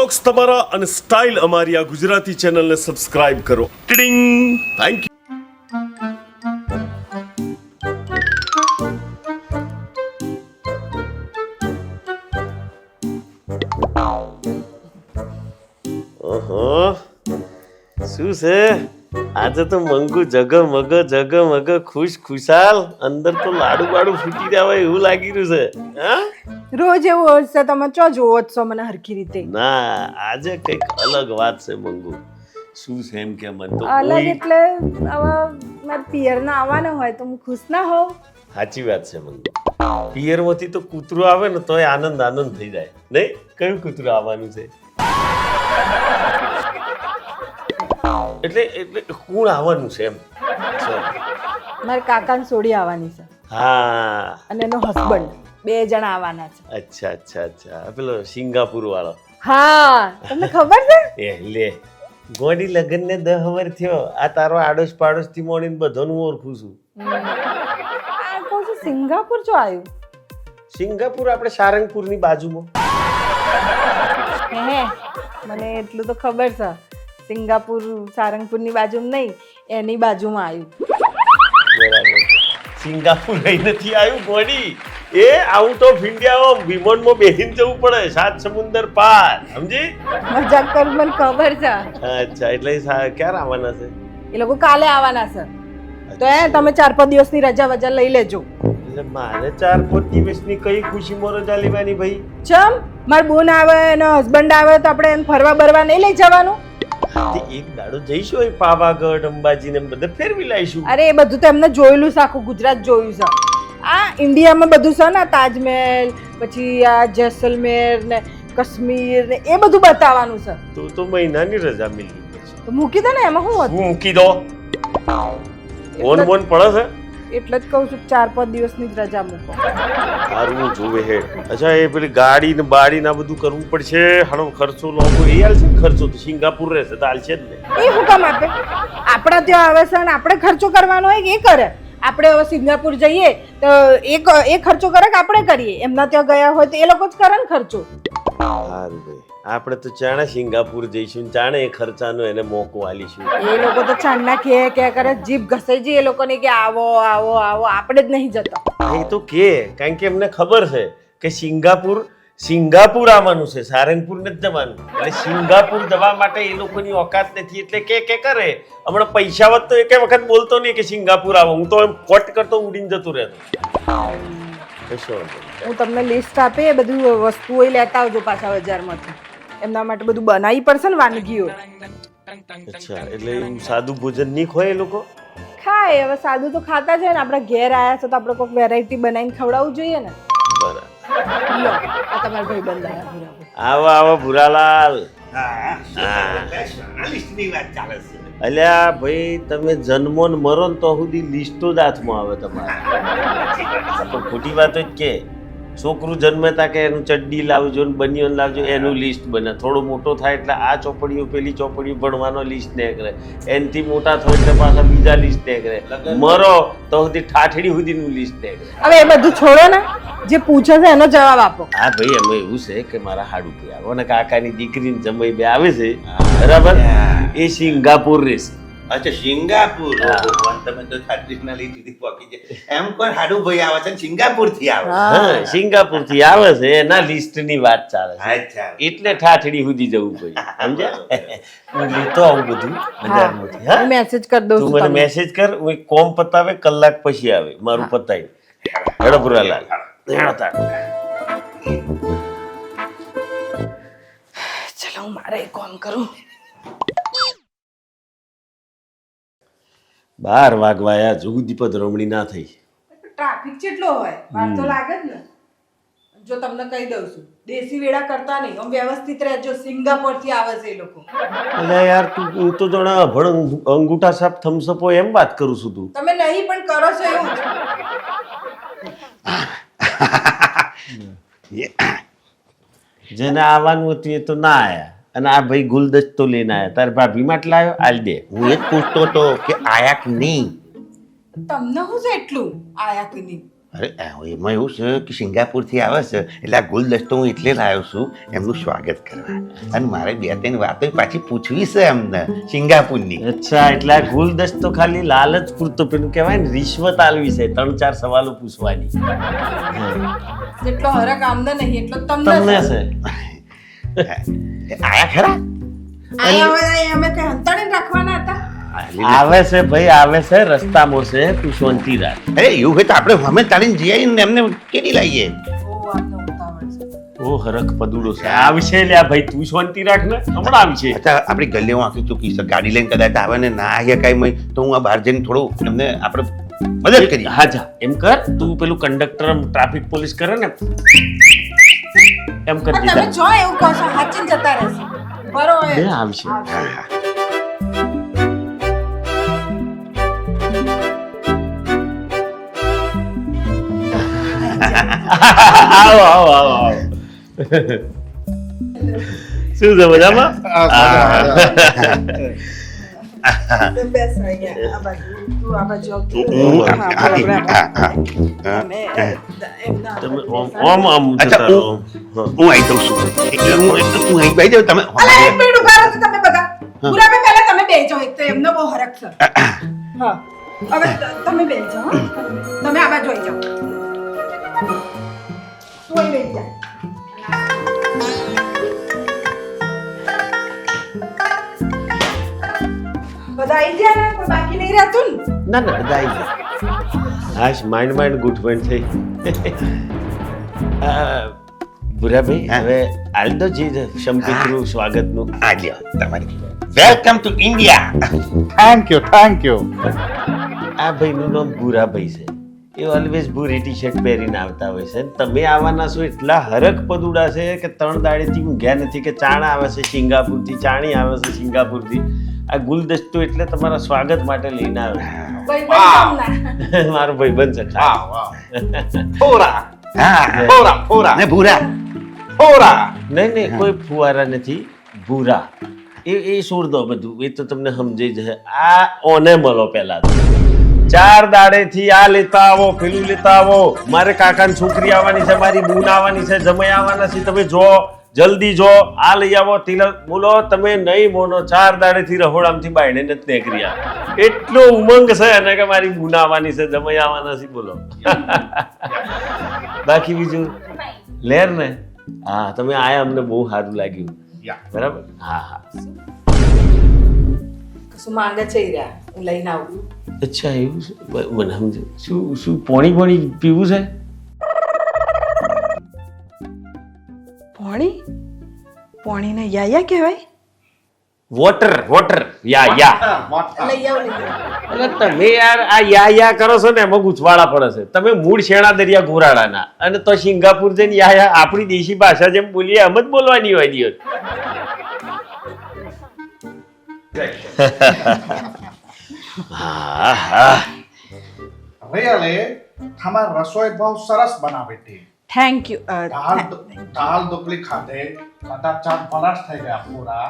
Jokes તમારા અને style અમારી આ ગુજરાતી ચેનલને સબસ્ક્રાઇબ કરો. ટિડિંગ. Thank you. ઓહો, શું છે આજે તો મંગુ જગમગ ખુશ ખુશાલ, અંદર તો લાડુ બાડુ ફૂટી રહ્યા હોય એવું લાગી રહ્યું છે. હા, રોજ એવું હોય છે. તમે ચો જોવો જ છો મને હરખી રીતે? ના, આજે કઈક અલગ વાત છે મંગુ. શું છે એમ કે મને તો અલગ એટલે હવે મારા પિયરના આવવાના હોય તો હું ખુશ ના હોઉં? સાચી વાત છે મંગુ. પિયરમાંથી તો કૂતરું આવે ને તોય આનંદ થઈ જાય. નહીં, કયું કૂતરું આવવાનું છે? એટલે કોણ આવવાનું છે એમ? મારા કાકાને સોડી આવવાની છે. હા, અને એનો હસબન્ડ, 2 જણા આવવાના છે. અચ્છા, પેલો સિંગાપુર વાળો. હા, તમને ખબર છે? એ લે, ગોડી લગ્ન ને 10 વર્ષ થયો. આ તારો આડોશ પાડોશ થી મોડીને બધાનું ઓળખું છું. આ કહું છું સિંગાપુર જો આવ્યું? સિંગાપુર આપણે સારંગપુર ની બાજુમાં. હે, મને એટલું તો ખબર છે. સિંગાપુર સારંગપુર ની બાજુમાં નહીં, એની બાજુમાં આવ્યું. બરાબર. સિંગાપુર લઈ નથી આવ્યું ગોડી. એ આઉટ ઓફ ઇન્ડિયા વિમાનમાં બેસીને જવું પડે, 7 સમુંદર પાર. સમજી? મજાક કરું, મને ખબર છે. અચ્છા, એટલે ક્યારે આવવાના છે? એ લોકો કાલે આવવાના છે. તો તમે 4-5 દિવસની રજા વજા લઈ લેજો. એટલે મારે 4-5 દિવસની કઈ ખુશીમાં રજા લેવાની ભાઈ? ચમ, માર બોન આવે એનો હસબન્ડ આવે તો આપણે એને ફરવા બરવા નહીં લઈ જવાનું? એક દાડો જઈશું હોય પાવાગઢ, અંબાજી ને બધે ફેરવી લાવીશું. અરે એ બધું તો એમને જોયેલું છે, આખું ગુજરાત જોયું છે. આ ઇન્ડિયામાં બધું છે ને, તાજમહેલ, પછી આ જેસલમેર ને કાશ્મીર ને એ બધું બતાવવાનું છે. તો મહિનાની રજા મિલવી પડશે. તો મૂકી દો ને, એમાં શું હતું? મૂકી દો. મોન પડે છે એટલે જ કહું છું 4-5 દિવસની જ રજા મૂકો. સારું જોવે હે. અચ્છા, એ પેલી ગાડી ને બાડી ના બધું કરવું પડશે. હાલો ખર્ચો લાવો એ હાલશે. ખર્ચો તો સિંગાપુર રહેશે તો હાલશે જ ને. એ શું કામ આપે? આપણા ત્યાં આવે છે ને આપણે ખર્ચો કરવાનો હોય કે એ કરે? આપણે હવે સિંગાપુર જઈએ તો એ ખર્ચો કરે કે આપણે કરીએ? એમના ત્યાં ગયા હોય તો એ લોકો જ કરે ને ખર્ચો. સારું ભાઈ, આપણે તો ચાણે સિંગાપુર જઈશું, ચાણે એ ખર્ચાનો એને મોકો આલીશું. એ લોકો તો ચાંદના કે કરે, જીભ ઘસાઈ જાય એ લોકોને કે આવો, આપણે જ નહીં જતા. એ તો કારણ કે એમને ખબર છે કે સિંગાપુર આવવાનું છે, સારંગપુર નથી જવાનું. એટલે સિંગાપુર જવા માટે એ લોકોની ઓકાત નથી, એટલે કે કરે. હમણાં પૈસા વત તો એક વખત બોલતો નહીં કે સિંગાપુર આવો. હું તો એમ કોટ કરતો ઉડીને જતો રહેતો. હું તમને લિસ્ટ આપે, બધું વસ્તુઓ લેતા આવજો પાછા બજારમાંથી. એમના માટે બધું બનાવી પડશે ને વાનગીઓ. અચ્છા, એટલે એવું સાદું ભોજન નહીં ખોય એ લોકો? ખાય, હવે સાદું તો ખાતા છે ને. આપણા ઘેર આયા છે તો આપણે કોઈક વેરાયટી બનાવીને ખવડાવવું જોઈએ ને. બરાબર. લો, આ તમારા ભાઈબંધ આયા. આવો ભુરાલાલ. અલ્યા ભાઈ, તમે જન્મો ને મરો ને તો સુધી લિસ્ટો જ હાથમાં આવે તમારે. તો ખોટી વાત જ કે છોકરું જન્મે તા કે એનું ચડ્ડી લાવજો ને બનિયોન લાવજો, એનું લિસ્ટ બને. થોડો મોટો થાય એટલે આ ચોપડીઓ પેલી ચોપડીઓ ભણવાનો લિસ્ટ ને કરે. એનથી મોટા થાય એટલે પાછા બીજા લિસ્ટ ને કરે. મરો તો સુધી ઠાઠડી સુધીનું લિસ્ટ ને કરે. હવે એ બધું છોડો ને, જે પૂછે છે એનો જવાબ આપો. હા ભાઈ, એમાં એવું છે કે મારા હાડું પી આવો ને કાકાની દીકરીને જમાઈ બે આવે છે, બરાબર? એ સિંગાપુર રહેશે. અચ્છા, સિંગાપુર. તમે તો ટ્રેડિશનલી સુધી પહોંચી જાય. એમ કોણ હાડુ ભાઈ આવે છે? સિંગાપુર થી આવે. હા, સિંગાપુર થી આવે છે, એના લિસ્ટ ની વાત ચાલે છે. અચ્છા, એટલે ઠાઠડી સુધી જવું પડે. સમજ્યા? હું લેતો આવું બધું બજારમાંથી. હા, મેસેજ કરી દઉં તું છું મને તમને. મેસેજ કર. હું કોમ પતાવે કલાક પછી આવે, મારું પતાવી. હેડો ભુરાલાલ, હેડો તાર. ચલો, હું મારે એક કામ કરું. 12 વાગવાયા, જુગદી પધરામણી ના થઈ. ટ્રાફિક કેટલો હોય, વાર તો લાગે જ ને. જો તમને કહી દઉં છું, દેશી વેડા કરતા નહીં, આમ વ્યવસ્થિત રહેજો. સિંગાપોર થી આવે છે એ લોકો. એટલે યાર હું તો જણા ભણ અંગૂઠા સાપ થમ્સઅપ હોય એમ વાત કરું છું. તું તમે નહીં પણ કરો છો એવું જ. જેને આવવાનું હતું એ તો ના આયા, અને આ ભાઈ ગુલદસ્તો લઈને આયા. તારે ભાભી માટે લાવ્યો, આલ દે. હું એ જ પૂછતો હતો કે આયા કે નહીં. તમને શું છે એટલું આયા કે નહીં? અરે એમાં એવું છે કે સિંગાપુરથી આવે છે એટલે આ ગુલદસ્તો હું એટલે લાવ્યો છું એમનું સ્વાગત કરવા અને મારે 2-3 વાતો પાછી પૂછવી છે એમને સિંગાપુરની. અચ્છા, એટલે આ ગુલદસ્તો ખાલી લાલચ પૂરતો પેલું કહેવાય ને રિશ્વત આલવી છે, 3-4 સવાલો પૂછવાની. જેટલો હરક આમને નહીં એટલો તમને તમને છે. આયા ખરા? અમે કઈ હંતાડીને રાખવાના હતા. આવે છે ભાઈ, આવે છે, રસ્તામાં છે, તું શાંતિ રાખ. અરે એવું હોય તો આપણે અમે ચાલીને જઈએ ને એમને કેડી લાવીએ. ઓ આમને ઉતાવળ છે. ઓ હરખ પદુડો છે, આવશે લ્યા ભાઈ, તું શાંતિ રાખ ને, હમણાં આવશે. અચ્છા આપણી ગલીઓ આખી ચૂકી છે, ગાડી લઈને કદાચ આવે ને ના આવ્યા કાંઈ તો હું આ બહાર જઈને થોડું એમને આપણે મદદ કરીએ. હા જા, એમ કર, તું પેલું કંડક્ટર ટ્રાફિક પોલીસ કરે ને એમ કરી પણ તમે દીધા. જો એવું કહો છો હાચીને જતા રહેશે. બરોબર બે આવશે. હા હા આવો આવો આવો આવો. શું છે મજામાં? બેસ અહીંયા આ બાજુ તું આ બાજુ આવતી. હા, તમે એમના તમે બેસાડો. ઓમ આમ અચ્છા, જતા રહો. હા. હું આવી જાઉં છું હું અહીં બેસી જાઉં તમે અલા એક મિનિટ ઉભા રહો તો તમે બધા. ગુલાબે પહેલા તમે બેસી જાઓ, એક તો એમનો બહુ હરખ છે. હા હવે તમે બેસી જાઓ હો. તમે આ બાજુ આવી જાઓ. તું અહીં બેસી જા. બધા આવી ગયા ને, કોઈ બાકી નહીં રહેતું ને. ના ના બધા આવી ગયા. હાશ માઇન્ડ ગોઠવણ થઈ. ભૂરાભાઈ, હા. હવે હાલ તો જે શંપિતનું સ્વાગતનું. આ લ્યો તમારી welcome to India. Thank you આ ભાઈનું નામ ભૂરાભાઈ છે. એ ઓલવેઝ ભૂરી ટી શર્ટ પહેરીને આવતા હોય છે. તમે આવવાના છો એટલા હરખ પદુડા છે કે 3 દાડેથી ઊંઘ્યા નથી કે ચાણા આવે છે સિંગાપુરથી, ચાણી આવે છે સિંગાપુરથી. આ ગુલદસ્તો એટલે તમારા સ્વાગત માટે લઈને આવ્યો. ભાઈ ના મારો ભાઈબંધ છે. ફોરા હા ફોરા ફોરા ને ભૂરા ફોરા નહીં કોઈ ફુવારા નથી, ભૂરા. એ છોડ દો બધું, એ તો તમને સમજાઈ જશે. આ ઓને મળો પહેલા તો. 4 દાડેથી આ લેતા આવો, પેલું લેતા આવો. મારે કાકાની છોકરી આવવાની છે, મારી બૂન આવવાની છે, જમાઈ આવવાના છે. તમે જો જલ્દી જો, આ લઈ આવો, તિલક. બોલો તમે નહીં મોનો, 4 દાડેથી રહોડામથી બાયણે નથી નીકળ્યા. એટલો ઉમંગ છે અને કે મારી બૂન આવવાની છે, જમાઈ આવવાના છે. બોલો બાકી બીજું લેર ને. હા તમે આયા, અમને બહુ સારું લાગ્યું. બરાબર. હા હા. કશું માંગે છે ઈ રહ્યા, હું લઈને આવું. અચ્છા એવું છે. મને સમજ. શું પોણી પીવું છે? પોણીને યાયા કહેવાય. વોટર યા યા. લઈ આવો એટલે તમે યાર આ યા કરો છો ને એમાં ગુચવાડા પડે છે. તમે મૂળ શેણા દરિયા ઘોરાડાના અને તો સિંગાપુર જઈને યા આપણી દેશી ભાષા જેમ બોલીએ એમ જ બોલવાની હોય દિવસ. હા હા. રિયલી તમાર રસોઈ બહુ સરસ બનાવી હતી. Thank you. દાલ ઢોકળી ખાધે કદાચ 4 વરસ થઈ ગયા પૂરા.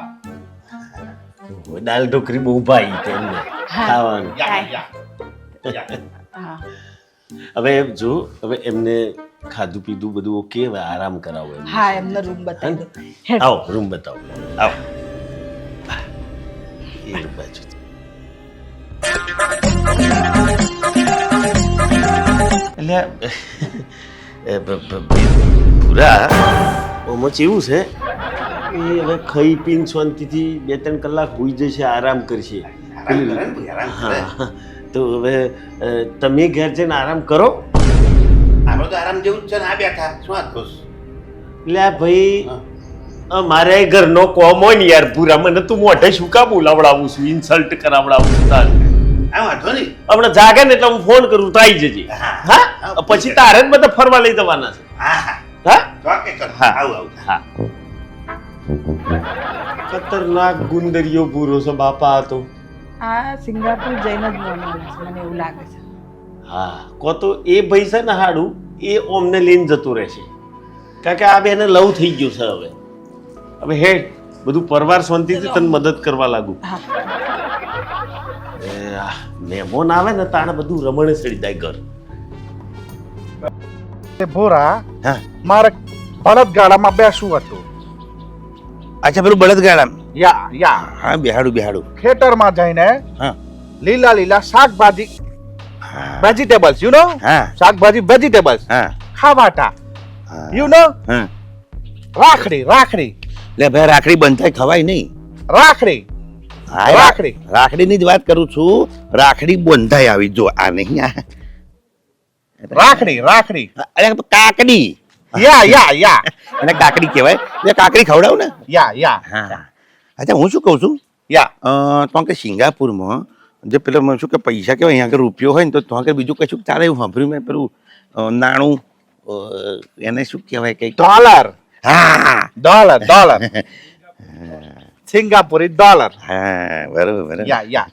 દાલ ઢોકરી બહુ ભાઈ તેમને ખાવાનું. હા હવે જો હવે એમને ખાધું પીધું બધું ઓકે, હવે આરામ કરાવો એમને. હા એમનો રૂમ બતાવી દો. આવો રૂમ બતાવો. આવો એ બાજુ. એટલે પૂરા આમાં કેવું છે, એ હવે ખાઈ પીને શાંતિથી 2-3 કલાક હોઈ જશે, આરામ કરશે. હા તો હવે તમે ઘેર જઈને આરામ કરો. આપણે તો આરામ જેવું જ છે ને, આ બેઠા શું વાત કરું? એટલે આ ભાઈ મારે ઘરનો કોમ હોય ને યાર પૂરા, મને તું મોઢે શું કા બોલાવડાવું છું, ઇન્સલ્ટ કરાવડાવું છું તારે. આ વાંધો નહીં. હમણાં જાગે ને એટલે હું ફોન કરું તો આવી જજે. હા પછી તારે જ બધા ફરવા લઈ જવાના છે. હા હા હા ચોકે કર. હા. આવું હા. ખતરનાક ગુંદરીયો પૂરો છે બાપા આ તો. આ સિંગાપુર જઈને જ મળવાનું છે, મને એવું લાગે છે. હા કો તો એ ભાઈ છે ને હાડું, એ ઓમને લઈને જતું રહેશે. કારણ કે આ બેને લવ થઈ ગયું છે હવે. હવે હેડ બધું પરવાર શાંતિથી તને મદદ કરવા લાગુ. મહેમાન આવે ને તાણે બધું રમણે ચડી જાય ઘર. તે ભોરા હા મારે બળદગાડામાં બેસવું હતું. અચ્છા પેલું બળદગાડા યા હા બેહાડું ખેતરમાં જઈને હા લીલા શાકભાજી હા વેજીટેબલ્સ યુ નો હા શાકભાજી વેજીટેબલ્સ હા ખાવાટા હા યુ નો હા રાખડી લે ભાઈ રાખડી બંધાય ખવાય નહીં રાખડી હા રાખડી. રાખડીની જ વાત કરું છું. રાખડી બંધાય આવી જો આ નહીં આ રાખડી અરે કાકડી યા અને કાકડી કહેવાય એટલે કાકડી ખવડાવ ને યા હા અચ્છા હું શું કહું છું યા તો કે સિંગાપુરમાં જે પેલો શું કે પૈસા કહેવાય અહીંયા આગળ રૂપિયો હોય ને તો આગળ બીજું કશું ચાલે એવું સાંભળ્યું મેં પેલું નાણું એને શું કહેવાય કંઈક ડોલર હા સિંગાપુરી ડોલર હા બરોબર યા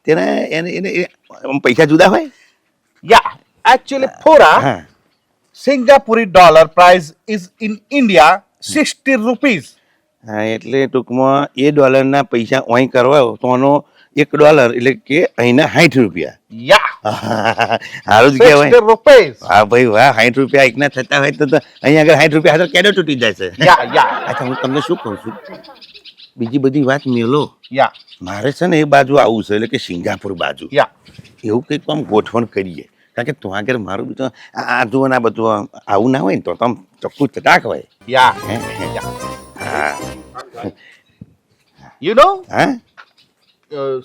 તેને એને એને પૈસા જુદા હોય યા actually Pura હા Singapore dollar price is in India 60 rupees. હા એટલે ટૂંકમાં $1 પૈસા અહીં કરવા હોય તો એનો $1 એટલે કે અહીંના 60 રૂપિયા Yeah, સારું જ કહેવાય 60 rupees. હા ભાઈ વાહ 60 રૂપિયા એકના થતા હોય તો અહીંયા આગળ 60 રૂપિયા તો કેડો તૂટી જાય છે Yeah. અચ્છા હું તમને શું કહું છું બીજી બધી વાત મેલો Yeah, મારે છે ને એ બાજુ આવું છે એટલે કે સિંગાપુર બાજુ yeah. એવું કંઈક આમ ગોઠવણ કરીએ કારણ કે તું આગળ મારું બીજું આ જુઓ ને આ બધું આવું ના હોય ને તો આમ ચોખ્ખું ચટાક હોય Yeah. હે? હા You know, હા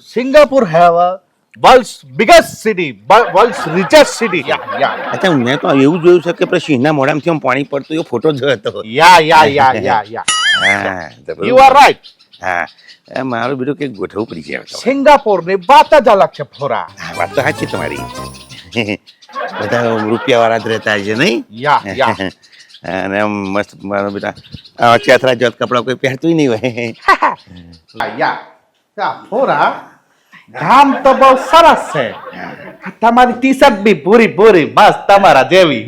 Singapore have a world's biggest city, world's richest city. Yeah. અચ્છા મેં તો એવું જોયું છે કે પેલા સિંહના મોઢામાંથી આમ પાણી પડતું એવો ફોટો જોયો હતો Yeah. હા તો બરોબર. You are right. હા એ મારું બીજું કંઈક ગોઠવવું પડી જાય હવે તો. Singapore ની વાત જ અલગ છે Pura. હા વાત તો સાચી તમારી બધા રૂપિયાવાળા જ રહેતા છે નહીં Yeah. અને આમ મસ્ત મારો બેટા ચેથરા જોત કપડા કોઈ પહેરતું નહીં હોય Yeah, Pura. ગામ તો બહુ સરસ છે તમારી ટી શર્ટ બી પૂરી મસ્ત તમારા જેવી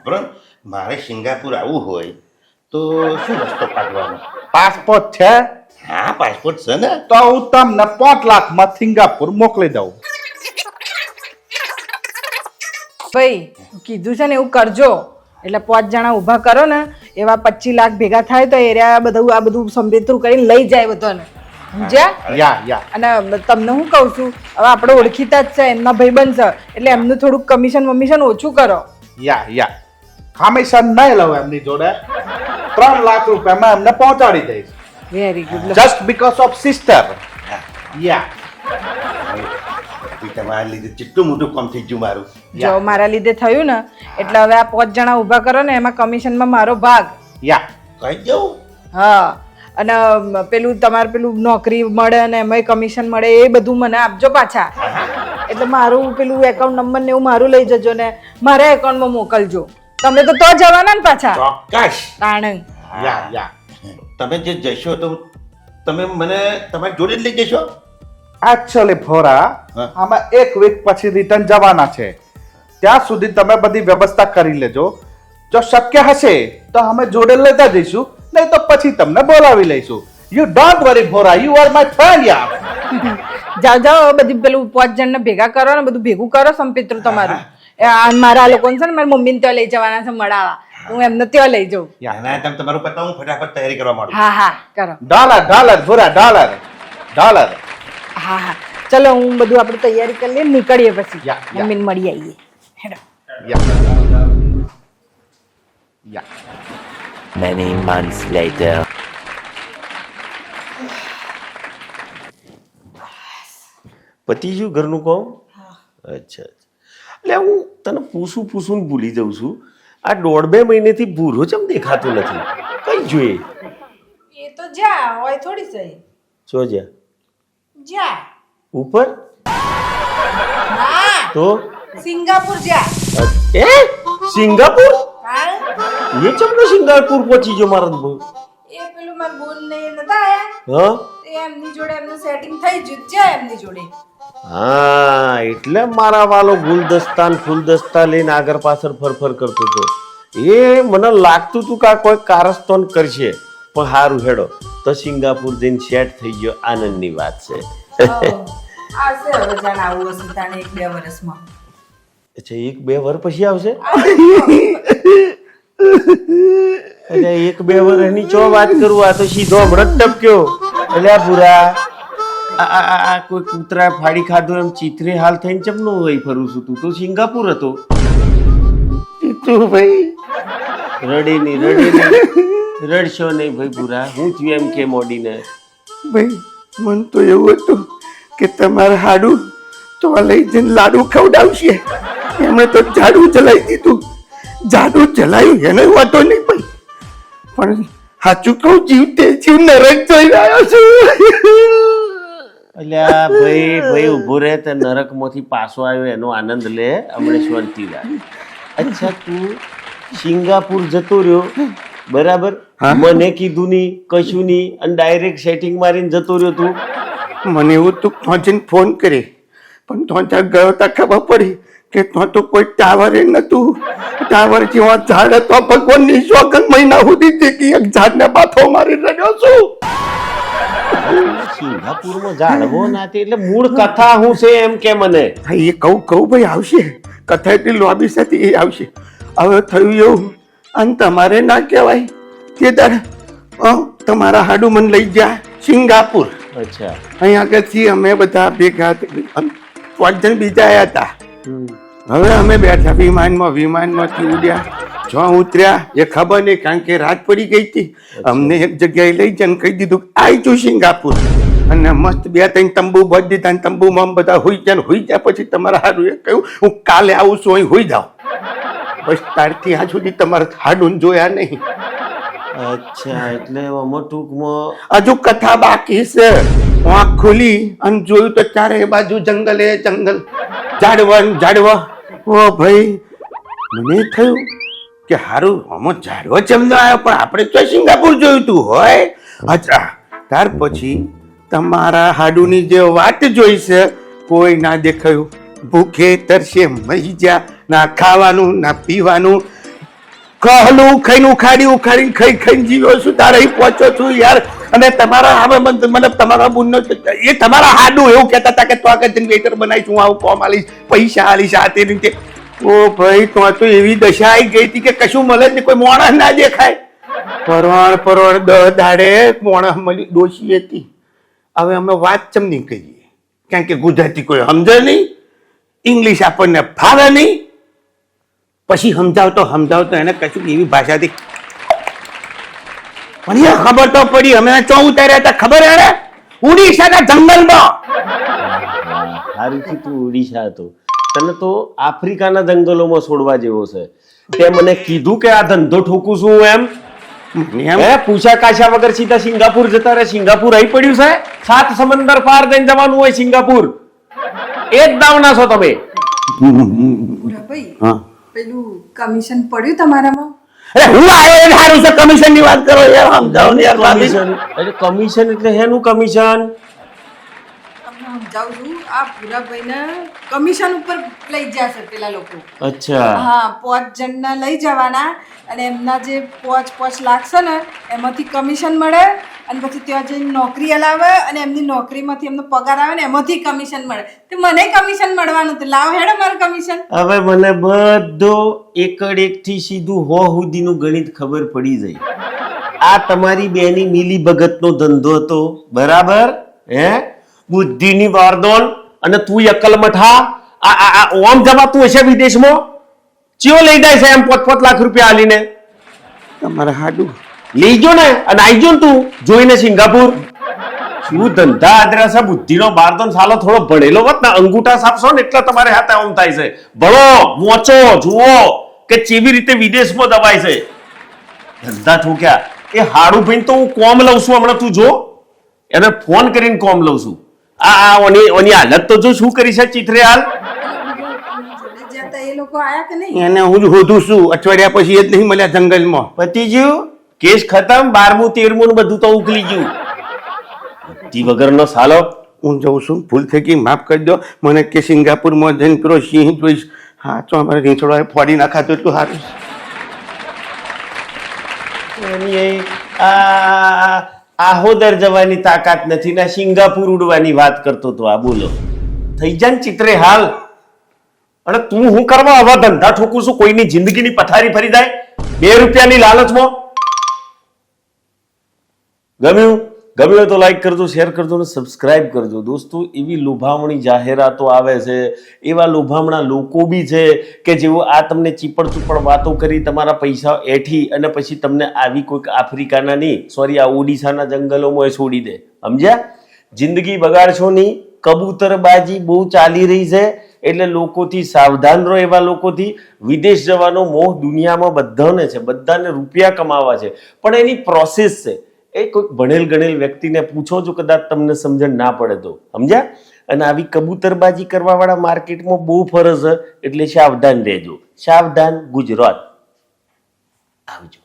બરોબર મારે સિંગાપુર આવવું હોય તો શું રસ્તો કાઢવાનો પાસપોર્ટ છે હા પાસપોર્ટ છે ને તો હું તમને 5 લાખમાં સિંગાપુર મોકલી દઉં ભાઈ કીધું છે ને એવું કરજો એટલે 5 જણા ઊભા કરો ને એવા 25 લાખ ભેગા થાય તો એરિયા બધું આ બધું સંબેતરું કરીને લઈ જાય બધાને સમજ્યા યા અને તમને હું કહું છું હવે આપણે ઓળખીતા જ છે એમના ભાઈબંધ છે એટલે એમનું થોડુંક કમિશન ઓછું કરો યા કમિશન નહીં લઉં એમની જોડે 3 લાખ રૂપિયામાં એમને પહોંચાડી દઈશ very good just because of sister યા તમારા લીધે કેટલું મોટું કામ થઈ ગયું મારું જો મારા લીધે થયું ને એટલે હવે આ 5 જણા ઊભા કરો ને એમાં કમિશનમાં મારો ભાગ કહી દઉં હા અને તમારે પેલું નોકરી મળે ને એમાંય કમિશન મળે એ બધું મને આપજો પાછા એટલે મારું પેલું એકાઉન્ટ નંબર ને એવું મારું લઈ જજો ને મારા એકાઉન્ટમાં મોકલજો તમે તો જવાના ને પાછા ચોક્કસ તાણંગ યા તમે જે જશો તો તમે મને તમારી જોડે જ લઈ જશો એકચ્યુઅલી ભોરા હા. આમાં 1 વીક પછી રિટર્ન જવાના છે ત્યાં સુધી તમે બધી વ્યવસ્થા કરી લેજો જો શક્ય હશે તો અમે જોડે લેતા જઈશું નહીં તો પછી તમને બોલાવી લઈશું you don't worry Bhora you are my friend યાર જાઓ બધી પેલું 5 જણને ભેગા કરો ને બધું ભેગું કરો સંપિત્ર તમારું મારા લોકોને છે ને મારી મમ્મીને ત્યાં લઈ જવાના છે મળાવા હું એમને ત્યાં લઈ જાઉં ના તમે તમારું પતાવું ફટાફટ તૈયારી કરવા માંડું હા કરો ડોલર ભોરા ડોલર હા ચલો હું બધું આપણે તૈયારી કરી લઈએ નીકળીએ પછી Yeah. મમ્મીને મળી આવીએ હેડો યા Many months later. પતિ શું ઘરનું કહું અચ્છા એટલે હું તને પૂછું ને ભૂલી જાઉં છું આ 1.5-2 મહિનેથી ભૂરો ચમ દેખાતો નથી કઈ જોઈએ એ તો જા હોય થોડી સહી જો જ્યાં જા ઉપર હા તો સિંગાપુર જા એ સિંગાપુર હા એ ચમનો સિંગાપુર પહોંચી ગયો મારા બહુ એ પેલું માર બોન ને નતા આયા હા એ એમની જોડે એમનું સેટિંગ થઈ ગયું છે એમની જોડે હા એટલે મારા વાલો ગુલદસ્તા ને ફૂલદસ્તા લઈને આગળ પાછળ ફરફર કરતો હતો એ મને લાગતું હતું કે આ કોઈ કારસ્તાન કરશે પણ હારું હેડો તો સિંગાપુર જઈને સેટ થઈ ગયો આનંદની વાત છે આશે હવે જાણ આવું હશે તાણે 1-2 વર્ષમાં અચ્છા 1-2 વર્ષ પછી આવશે? એટલે 1-2 વર્ષની ચો વાત કરું, આ તો સીધો હમણાં જ ટપક્યો. એટલે આ ભૂરા આ કોઈ કૂતરા ફાડી ખાધું એમ ચિત્રે હાલ થઈને ચમનો હોય ફરું છું. તું તો સિંગાપુર હતો. તું ભાઈ રડે નહીં રડશો નહીં ભાઈ ભૂરા. હું થયું એમ કે મોડીને? ભાઈ મન તો એવું હતું કે તમારે હાડું તો આ લઈ જઈને લાડુ ખવડાવશે. એમણે તો ઝાડુ જલાવી દીધું. ઝાડુ જલાયું એને વાતો નહીં ભાઈ, પણ સાચું કહું જીવ નરક જોઈ રહ્યો છું. અલ્યા ભાઈ ઊભો રહે તે નરકમાંથી પાછો આવ્યો એનો આનંદ લે, હમણે શાંતિ રાખ. અચ્છા તું સિંગાપુર જતો રહ્યો બરાબર, મને કીધું નહીં કશું નહીં અને ડાયરેક્ટ સેટિંગ મારીને જતો રહ્યો તું. મને એવું તું પહોંચીને ફોન કરી, પણ તો ત્યાં ગયો ત્યાં ખબર પડી કે તો કોઈ ટાવર નતું. ટાવર જેવા ઝાડ હતો ભગવાનની સોગંદ મહિના સુધી કે એક ઝાડને બાથો મારી રહ્યો છું. સિંગાપુરમાં જાળવો નાતી એટલે મૂળ કથા હું છે એમ કે મને. હા એ કહું ભાઈ આવશે, કથા એટલી લોબી સાથે એ આવશે. હવે થયું એવું અને તમારે ના કહેવાય તે તારે તમારા હાડું મને લઈ ગયા સિંગાપુર. અચ્છા અહીં આગળથી અમે બધા ભેગા 5 જણ બીજા આવ્યા હતા. હવે અમે બેઠા વિમાનમાંથી ઉડ્યા. જો ઉતર્યા એ ખબર નહીં, કારણ કે રાત પડી ગઈ હતી. અમને એક જગ્યાએ લઈ જઈને કહી દીધું આવી છું સિંગાપુર, અને મસ્ત 2-3 તંબુ બાંધી દીધા. તંબુમાં બધા હોઈ જાય પછી તમારા હાડું એ કહ્યું હું કાલે આવું છું, અહીં હોઈ જાઉં. બસ તારથી આ સુધી તમારા હાડું જોયા નહીં. અચ્છા એટલે આમાં ટૂંકમાં હજુ કથા બાકી છે. આંખ ખુલી અને જોયું તો ચારે બાજુ જંગલ ઝાડવા. ઓ ભાઈ મને થયું કે હારું આમાં ઝાડવા ચમનો આવ્યો, પણ આપણે તો સિંગાપુર જોયું તું હોય. અચ્છા ત્યાર પછી તમારા હાડુની જે વાત જોઈ છે કોઈ ના દેખાયું. ભૂખે તરસે મરી જા, ના ખાવાનું ના પીવાનું, કહલું ખાઈને ઉખાડીને ખાઈને જીવ્યો છું. તારે પહોંચો છું યાર. અને તમારા હવે મતલબ તમારા બુનનો એ તમારા હાડું એવું કહેતા હતા કે તો આગળ જઈને વેટર બનાવીશ, હું આવું કોમ આલીશ, પૈસા આલીશ, આ તે રીતે. ઓ ભાઈ તો એવી દશા આવી ગઈ હતી કે કશું મળે જ નહીં, કોઈ મોણસ ના દેખાય. પરવણ 10 દાડે મોણસ મળી ડોશી હતી. હવે અમે વાત ચમ નહીં કહીએ, કારણ કે ગુજરાતી કોઈ સમજે નહીં, ઇંગ્લિશ આપણને ફાવે નહીં. પછી સમજાવતો એને કશું એવી ભાષાથી પણ એ ખબર તો પડી. અમે ચો ઉતાર્યા હતા ખબર એને ઉડીસાના જંગલમાં. સારું છે તું ઓડિશા હતો, તને તો આફ્રિકાના જંગલોમાં છોડવા જેવો છે. તે મને કીધું કે આ ધંધો ઠોકું છું એમ પૂછા કાછા વગર સીધા સિંગાપુર જતા રહે. સિંગાપુર આવી પડ્યું છે, 7 સમંદર પાર જઈને જવાનું હોય સિંગાપુર. એક દાવના છો તમે. પેલું કમિશન પડ્યું તમારામાં? હું આવ્યો એ સારું છે. કમિશન ની વાત કરો યાર, સમજાવો ને યાર. કમિશન એટલે કમિશન એટલે હેનું કમિશન? સમજાવું છું. આ ભૂરાભાઈને કમિશન ઉપર લઈ જશે પેલા લોકો. અચ્છા હા 5 જણના લઈ જવાના અને એમના જે 5 લાખ છે ને એમાંથી કમિશન મળે અને પછી ત્યાં જઈને નોકરી હલાવે અને એમની નોકરીમાંથી એમનો પગાર આવે ને એમાંથી કમિશન મળે. તો મને કમિશન મળવાનું હતું. લાવ હેડો મારું કમિશન. હવે મને બધો એકડ એકથી સીધું 100 સુધીનું ગણિત ખબર પડી જાય. આ તમારી બેની મિલી ભગતનો ધંધો હતો બરાબર હે? બુદ્ધિની વારદોન અને તું અકલ મઠા. આ ઓમ જવાતું હશે વિદેશમાં? ચિયો લઈ જાય છે એમ 5-5 લાખ રૂપિયા આલીને? તમારા હાડું લઈજો ને અને આઈજો ને તું જોઈને સિંગાપુર. શું ધંધા આદરા બુદ્ધિનો બારદોન સાલો થોડો ભણેલો હોત ને અંગૂઠા સાપશો ને એટલે તમારે હાથે ઓમ થાય છે. ભણો મોચો જુઓ કે કેવી રીતે વિદેશમાં દવાય છે. ધંધા ઠોક્યા. એ હાડું ભાઈ તો હું કોમ લઉં છું હમણાં, તું જો એને ફોન કરીને કોમ લઉં છું. ઓની હાલત તો જો શું કરી છે ચિત્રે હાલ. એ લોકો આયા કે નહીં? એને હું જ હોધું છું. અઠવાડિયા પછી એ જ નહીં મળ્યા જંગલમાં. પતી ગયું કેસ ખતમ. 12મું 13મું બધું તો ઉકલી ગયું. તી વગરનો સાલો. હું જઉં છું, ભૂલ થઈ ગઈ, માફ કરી દો. મને કે સિંગાપુરમાં જઈને પેલો સિંહ જોઈશ. હા તો અમારે રીંછોડા ફોડી નાખાતો એટલું સારું. આહોદર જવાની તાકાત નથી ને સિંગાપુર ઉડવાની વાત કરતો તો. આ બોલો થઈ જાય ને ચિત્રે હાલ. અને તું હું કરવા આવા ધંધા ઠોકું છું? કોઈની જિંદગીની પથારી ફરી જાય 2 રૂપિયાની લાલચમાં? ગમ્યું હોય તો લાઈક કરજો, શેર કરજો અને સબસ્ક્રાઇબ કરજો. દોસ્તો, એવી લોભામણી જાહેરાતો આવે છે, એવા લોભામણા લોકો બી છે કે જેઓ આ તમને ચીપડ ચૂપડ વાતો કરી તમારા પૈસા એઠી અને પછી તમને આવી કોઈક આફ્રિકાના નહીં, સોરી, આ ઓડિશાના જંગલોમાં છોડી દે. સમજ્યા? જિંદગી બગાડશો નહીં. કબૂતરબાજી બહુ ચાલી રહી છે, એટલે લોકોથી સાવધાન રહો. એવા લોકોથી. વિદેશ જવાનો મોહ દુનિયામાં બધાને છે, બધાને રૂપિયા કમાવા છે, પણ એની પ્રોસેસ છે. એ કોઈક ભણેલ ગણેલ વ્યક્તિને પૂછો, જો કદાચ તમને સમજણ ના પડે તો. સમજ્યા? અને આવી કબૂતરબાજી કરવા વાળા માર્કેટમાં બહુ ફરજ છે, એટલે સાવધાન રહેજો. સાવધાન ગુજરાત. આવજો.